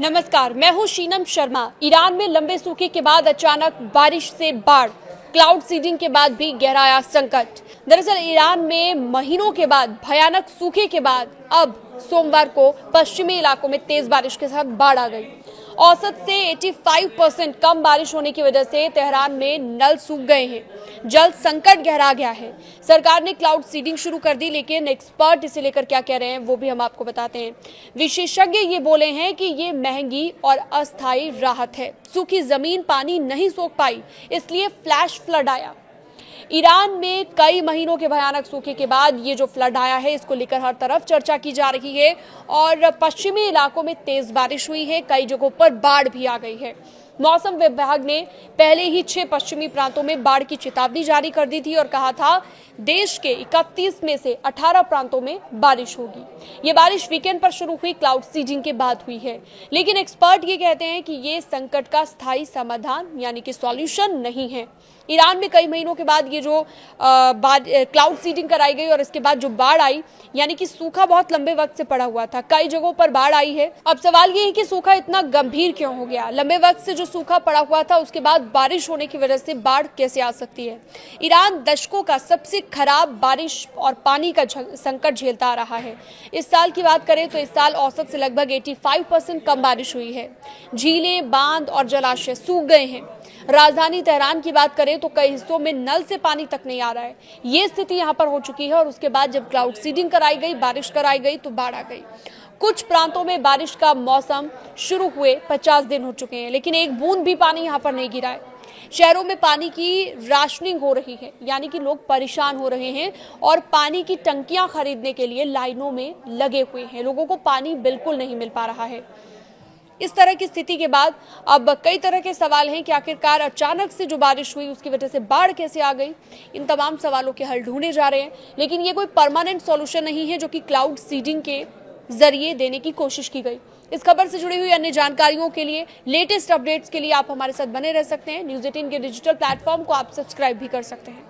नमस्कार, मैं हूं शीनम शर्मा। ईरान में लंबे सूखे के बाद अचानक बारिश से बाढ़, क्लाउड सीडिंग के बाद भी गहराया संकट। दरअसल ईरान में महीनों के बाद भयानक सूखे के बाद अब सोमवार को पश्चिमी इलाकों में तेज बारिश के साथ बाढ़ आ गई। औसत से 85% कम बारिश होने की वजह से तेहरान में नल सूख गए हैं। जल संकट गहरा गया है। सरकार ने क्लाउड सीडिंग शुरू कर दी, लेकिन एक्सपर्ट इसे लेकर क्या कह रहे हैं वो भी हम आपको बताते हैं। विशेषज्ञ ये बोले हैं कि ये महंगी और अस्थायी राहत है। सूखी जमीन पानी नहीं सोख पाई, इसलिए फ्लैश फ्लड आया। ईरान में कई महीनों के भयानक सूखे के बाद ये जो फ्लड आया है, इसको लेकर हर तरफ चर्चा की जा रही है और पश्चिमी इलाकों में तेज बारिश हुई है। कई जगहों पर बाढ़ भी आ गई है। मौसम विभाग ने पहले ही 6 पश्चिमी प्रांतों में बाढ़ की चेतावनी जारी कर दी थी और कहा था देश के 31 में से 18 प्रांतों में बारिश होगी। ये बारिश वीकेंड पर शुरू हुई क्लाउड सीडिंग के बाद हुई है, लेकिन एक्सपर्ट ये कहते हैं कि ये संकट का स्थायी समाधान यानी कि सॉल्यूशन नहीं है। ईरान में कई महीनों के बाद ये जो क्लाउड सीडिंग कराई गई और इसके बाद जो बाढ़ आई, यानी कि सूखा बहुत लंबे वक्त से पड़ा हुआ था। कई जगहों पर बाढ़ आई है। अब सवाल ये है कि सूखा इतना गंभीर क्यों हो गया? लंबे वक्त से जो सूखा पड़ा हुआ था, उसके बाद बारिश होने की वजह से बाढ़ कैसे आ सकती है? ईरान दशकों का सबसे खराब बारिश और पानी का संकट झेलता आ रहा है। इस साल की बात करें तो इस साल औसत से लगभग 85% कम बारिश हुई है। झीलें, बांध और जलाशय सूख गए हैं। राजधानी तेहरान की बात करें तो कई हिस्सों में नल से पानी तक नहीं आ रहा है। ये स्थिति यहाँ पर हो चुकी है और उसके बाद जब क्लाउड सीडिंग कराई गई, बारिश कराई गई तो बाढ़ आ गई। कुछ प्रांतों में बारिश का मौसम शुरू हुए 50 दिन हो चुके हैं, लेकिन एक बूंद भी पानी यहाँ पर नहीं गिरा है। शहरों में पानी की राशनिंग हो रही है, यानी कि लोग परेशान हो रहे हैं और पानी की टंकियां खरीदने के लिए लाइनों में लगे हुए हैं। लोगों को पानी बिल्कुल नहीं मिल पा रहा है। इस तरह की स्थिति के बाद अब कई तरह के सवाल हैं कि आखिरकार अचानक से जो बारिश हुई उसकी वजह से बाढ़ कैसे आ गई। इन तमाम सवालों के हल ढूंढे जा रहे हैं, लेकिन ये कोई परमानेंट सॉल्यूशन नहीं है जो कि क्लाउड सीडिंग के जरिए देने की कोशिश की गई। इस खबर से जुड़ी हुई अन्य जानकारियों के लिए, लेटेस्ट अपडेट्स के लिए आप हमारे साथ बने रह सकते हैं। न्यूज़ 18 के डिजिटल प्लेटफॉर्म को आप सब्सक्राइब भी कर सकते हैं।